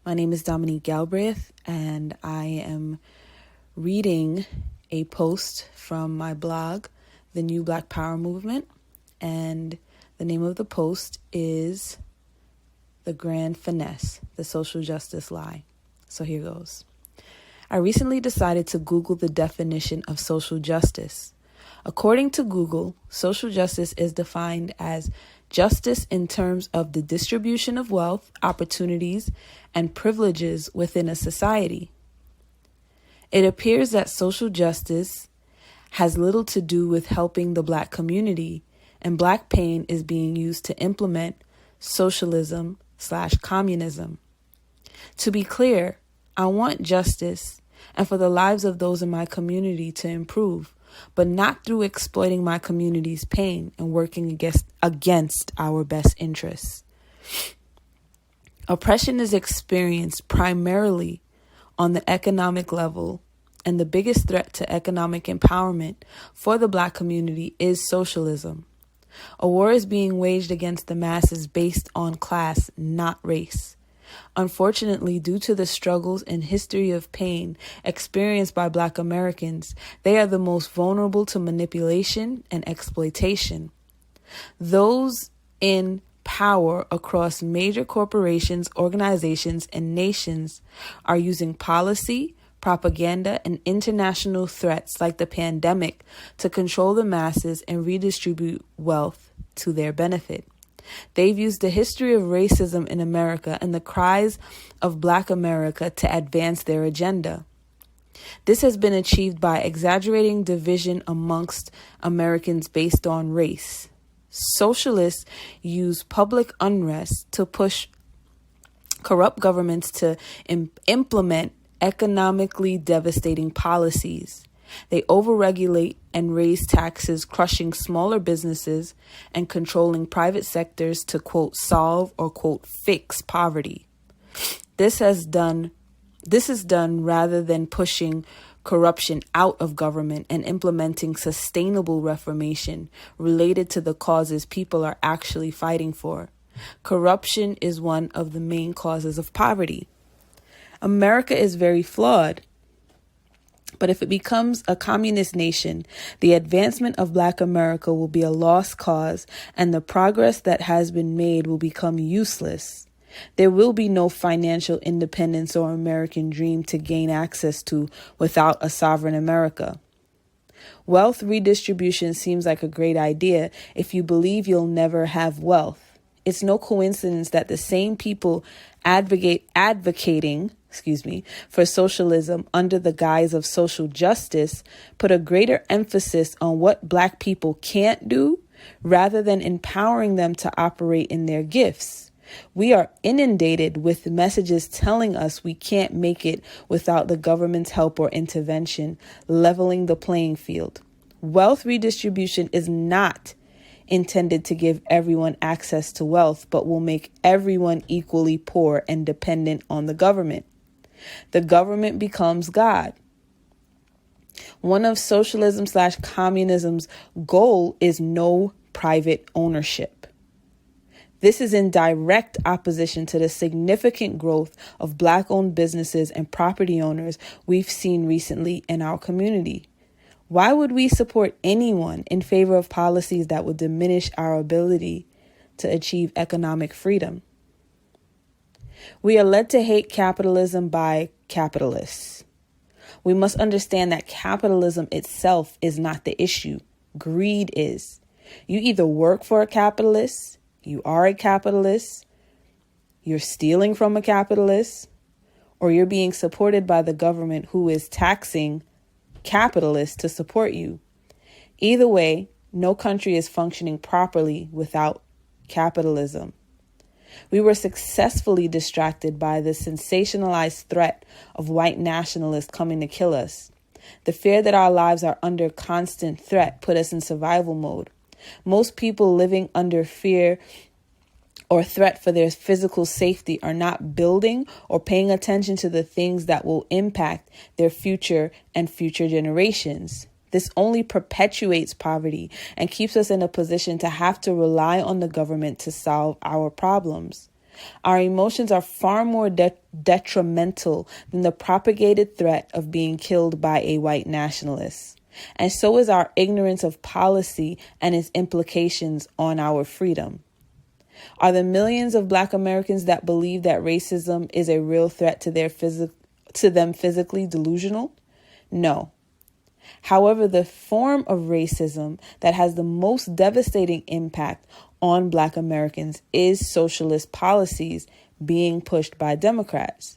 My name is Dominique Galbraith, and I am reading a post from my blog, The New Black Power Movement, and the name of the post is The Grand Finesse, the Social Justice Lie. So here goes. I recently decided to Google the definition of social justice. According to Google, social justice is defined as justice in terms of the distribution of wealth, opportunities, and privileges within a society. It appears that social justice has little to do with helping the Black community, and Black pain is being used to implement socialism/communism. To be clear, I want justice and for the lives of those in my community to improve, but not through exploiting my community's pain and working against our best interests. Oppression is experienced primarily on the economic level, and the biggest threat to economic empowerment for the Black community is socialism. A war is being waged against the masses based on class, not race. Unfortunately, due to the struggles and history of pain experienced by Black Americans, they are the most vulnerable to manipulation and exploitation. Those in power across major corporations, organizations, and nations are using policy, propaganda, and international threats like the pandemic to control the masses and redistribute wealth to their benefit. They've used the history of racism in America and the cries of Black America to advance their agenda. This has been achieved by exaggerating division amongst Americans based on race. Socialists use public unrest to push corrupt governments to implement economically devastating policies. They overregulate and raise taxes, crushing smaller businesses and controlling private sectors to, quote, solve or, quote, fix poverty. This is done rather than pushing corruption out of government and implementing sustainable reformation related to the causes people are actually fighting for. Corruption is one of the main causes of poverty. America is very flawed. But if it becomes a communist nation, the advancement of Black America will be a lost cause, and the progress that has been made will become useless. There will be no financial independence or American dream to gain access to without a sovereign America. Wealth redistribution seems like a great idea if you believe you'll never have wealth. It's no coincidence that the same people advocating for socialism under the guise of social justice put a greater emphasis on what Black people can't do rather than empowering them to operate in their gifts. We are inundated with messages telling us we can't make it without the government's help or intervention, leveling the playing field. Wealth redistribution is not intended to give everyone access to wealth, but will make everyone equally poor and dependent on the government. The government becomes God. One of socialism/communism's goal is no private ownership. This is in direct opposition to the significant growth of Black-owned businesses and property owners we've seen recently in our community. Why would we support anyone in favor of policies that would diminish our ability to achieve economic freedom? We are led to hate capitalism by capitalists. We must understand that capitalism itself is not the issue. Greed is. You either work for a capitalist, you are a capitalist, you're stealing from a capitalist, or you're being supported by the government who is taxing capitalists to support you. Either way, no country is functioning properly without capitalism. We were successfully distracted by the sensationalized threat of white nationalists coming to kill us. The fear that our lives are under constant threat put us in survival mode. Most people living under fear or threat for their physical safety are not building or paying attention to the things that will impact their future and future generations. This only perpetuates poverty and keeps us in a position to have to rely on the government to solve our problems. Our emotions are far more detrimental than the propagated threat of being killed by a white nationalist. And so is our ignorance of policy and its implications on our freedom. Are the millions of Black Americans that believe that racism is a real threat to them physically delusional? No. However, the form of racism that has the most devastating impact on Black Americans is socialist policies being pushed by Democrats.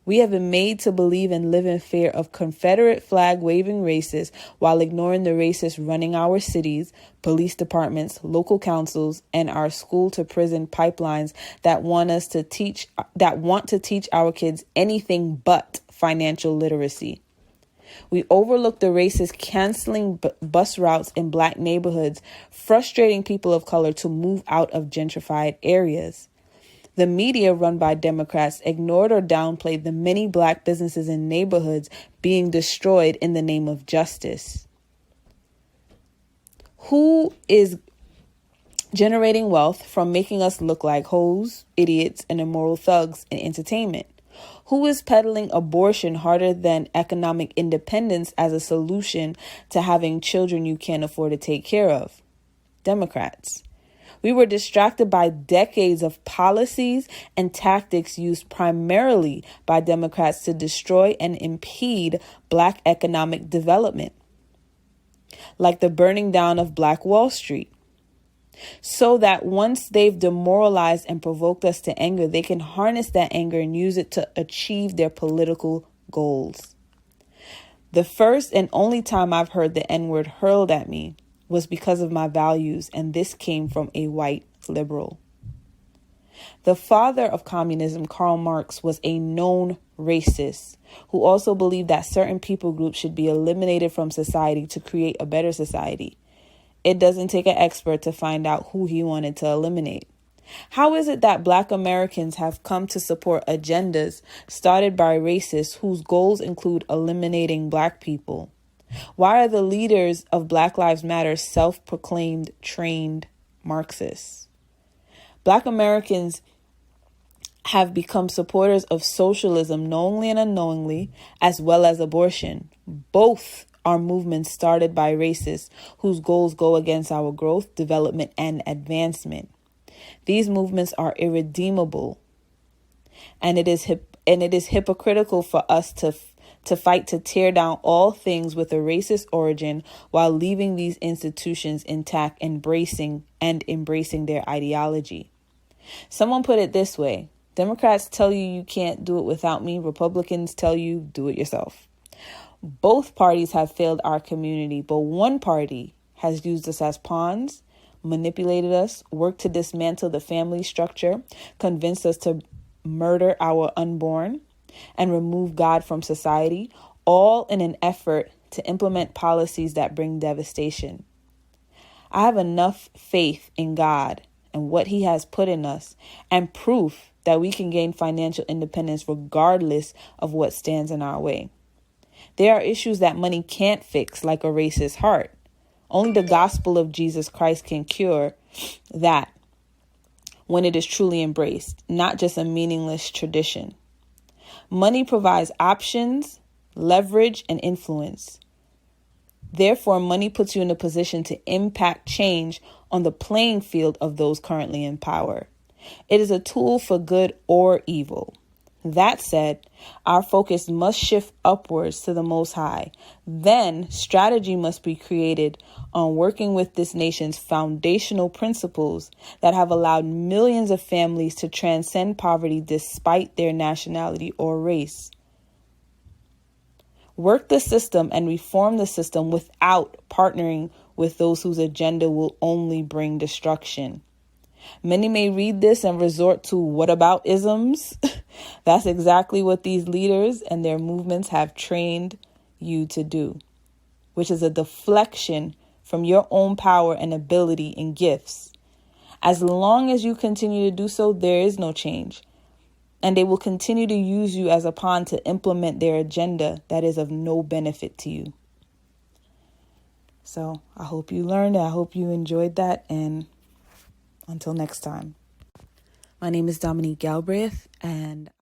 We have been made to believe and live in fear of Confederate flag waving racists while ignoring the racists running our cities, police departments, local councils, and our school to prison pipelines that want to teach our kids anything but financial literacy. We overlook the racists canceling bus routes in Black neighborhoods, frustrating people of color to move out of gentrified areas. The media run by Democrats ignored or downplayed the many Black businesses in neighborhoods being destroyed in the name of justice. Who is generating wealth from making us look like hoes, idiots, and immoral thugs in entertainment? Who is peddling abortion harder than economic independence as a solution to having children you can't afford to take care of? Democrats. We were distracted by decades of policies and tactics used primarily by Democrats to destroy and impede Black economic development, like the burning down of Black Wall Street, so that once they've demoralized and provoked us to anger, they can harness that anger and use it to achieve their political goals. The first and only time I've heard the N-word hurled at me was because of my values, and this came from a white liberal. The father of communism, Karl Marx, was a known racist who also believed that certain people groups should be eliminated from society to create a better society. It doesn't take an expert to find out who he wanted to eliminate. How is it that Black Americans have come to support agendas started by racists whose goals include eliminating Black people? Why are the leaders of Black Lives Matter self-proclaimed trained Marxists? Black Americans have become supporters of socialism knowingly and unknowingly, as well as abortion. Both are movements started by racists whose goals go against our growth, development, and advancement. These movements are irredeemable, and it is hypocritical for us to fight to tear down all things with a racist origin while leaving these institutions intact, embracing their ideology. Someone put it this way: Democrats tell you can't do it without me. Republicans tell you do it yourself. Both parties have failed our community, but one party has used us as pawns, manipulated us, worked to dismantle the family structure, convinced us to murder our unborn, and remove God from society, all in an effort to implement policies that bring devastation. I have enough faith in God and what He has put in us, and proof that we can gain financial independence regardless of what stands in our way. There are issues that money can't fix, like a racist heart. Only the gospel of Jesus Christ can cure that when it is truly embraced, not just a meaningless tradition. Money provides options, leverage, and influence. Therefore, money puts you in a position to impact change on the playing field of those currently in power. It is a tool for good or evil. That said, our focus must shift upwards to the Most High. Then, strategy must be created on working with this nation's foundational principles that have allowed millions of families to transcend poverty despite their nationality or race. Work the system and reform the system without partnering with those whose agenda will only bring destruction. Many may read this and resort to whataboutisms. That's exactly what these leaders and their movements have trained you to do, which is a deflection from your own power and ability and gifts. As long as you continue to do so, there is no change. And they will continue to use you as a pawn to implement their agenda that is of no benefit to you. So I hope you learned. I hope you enjoyed that. And until next time. My name is Dominique Galbraith, and